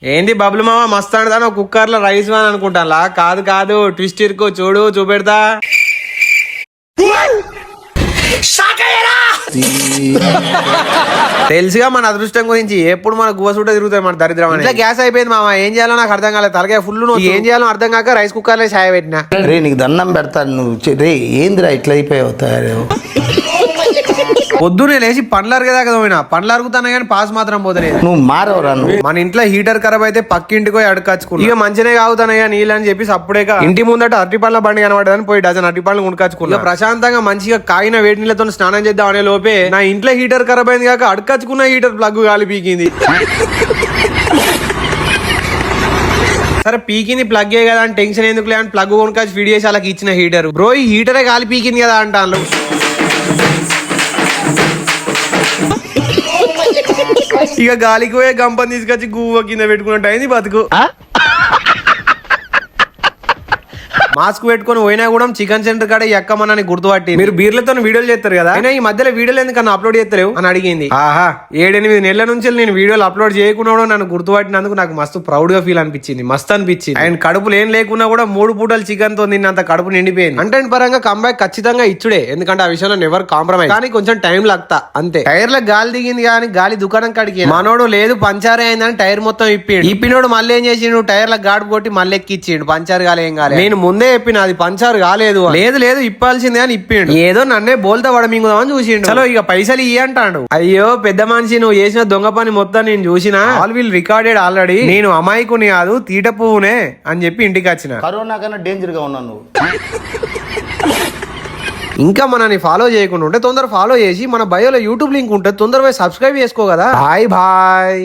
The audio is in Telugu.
ఏంది బబులు మామ మస్తు అంటాను కుక్కర్ లో రైస్ అని అనుకుంటా. కాదు కాదు ట్విస్ట్ ఇరుకు చూడు చూపెడతా. తెలుసుగా మన అదృష్టం గురించి ఎప్పుడు మన గువసూట తిరుగుతాయి మన దరిద్రం. ఇట్లా గ్యాస్ అయిపోయింది మామ, ఏం చేయాలో నాకు అర్థం కాలేదు. తలకాయ ఫుల్ ఏం చేయాలో అర్థం కాక రైస్ కుక్కర్ లో చాయ్ పెట్టినా. రే నీకు దండం పెడతాను నువ్వు రే ఏందిరా ఇట్లా అయిపోయావు తయారు. పొద్దునే లేచి పండ్లు అరగదాకా పోయినా పండ్లు అరుగుతానా కానీ పాస్ మాత్రం పోతలేదు. నువ్వు మారవరా నువ్వు. మన ఇంట్లో హీటర్ ఖరాబ్ అయితే పక్కింటికి పోయి అడకచ్చుకున్నా. ఇక మంచినే కావుతానయ్యా నీళ్ళు అని చెప్పి అప్పుడే ఇంటి ముందట అరటి పండ్ల బండి కనబడదని పోయి డజన్ అరటి పండ్లు కొనుకొచ్చుకున్నా. ప్రశాంతంగా మంచిగా కాగిన వేడి నీళ్ళతో స్నానం చేద్దాం అనే లోపే నా ఇంట్లో హీటర్ ఖరాబ్ అయింది కాక అడకచ్చుకున్న హీటర్ ప్లగ్ గాలి పీకింది. సరే పీకింది ప్లగ్ ఏ కదా అని టెన్షన్ ఎందుకు లేదని ప్లగ్ కొనుకొచ్చి ఫీడ్ చేసి వాళ్ళకి ఇచ్చిన హీటర్. బ్రో ఈ హీటరే గాలి పీకింది కదా అంటాను. ఇక గాలికి పోయే గంపని తీసుకొచ్చి గువ్వ కింద పెట్టుకున్నట్టు అయింది బతుకు. మాస్క్ పెట్టుకుని పోయినా కూడా చికెన్ సెంటర్ కాడ ఎక్కమని గుర్తుపట్టి మీరు బీర్లతో వీడియోలు చేస్తారు కదా, అయినా ఈ మధ్యలో వీడియోలు ఎందుకన్నా అప్లోడ్ చేస్తలేవు అని అడిగింది. ఆహా 7-8 నెలల నుంచి నేను వీడియోలు అప్లోడ్ చేయకుండా నన్ను గుర్తుపట్టినందుకు నాకు మస్తు ప్రౌడ్ గా ఫీల్ అనిపించింది, మస్తు అనిపించింది. అండ్ కడుపులు ఏం లేకున్నా కూడా 3 పూటలు చికెన్ తో తిన్నంత కడుపు నిండిపోయింది. కంటెంట్ పరంగా కంబ్యాక్ ఖచ్చితంగా ఇచ్చుడే, ఎందుకంటే ఆ విషయంలో నెవర్ కాంప్రమైజ్. కానీ కొంచెం టైం లాగుతా అంతే. టైర్ లో గాలి దిగింది కానీ గాలి దుకాణం కడిగి మనోడు లేదు పంచారే అయిందని టైర్ మొత్తం ఇప్పినోడు మళ్ళీ ఏం చేసిండు టైర్ లో గాడు కొట్టి మళ్ళీ ఎక్కిచ్చిండు. పంచారు కాలే ఏం కాలేదు. నేను ముందే చెప్పిన అది పంచారు కాలేదు. లేదు ఇప్పాల్సిందే అని ఇప్పిండు. ఏదో నన్నే బోల్తా వడమింగుదామని చూసిండు. చలో ఇక పైసలు ఇయ్యి అంటాడు. అయ్యో పెద్ద మనిషి నువ్వు చేసిన దొంగ పని మొత్తం నేను చూసినా, ఆల్ విల్ రికార్డెడ్ ఆల్రెడీ. నేను అమాయకుని కాదు తీట పువ్వునే అని చెప్పి ఇంటికి వచ్చిన. కరోనా కన్నా డేంజర్ గా ఉన్నాను నువ్వు. ఇంకా మనని ఫాలో చేయకుండా ఉంటే తొందర ఫాలో చేసి మన బయోలో యూట్యూబ్ లింక్ ఉంటుంది, తొందరగా సబ్స్క్రైబ్ చేసుకో కదా. బాయ్.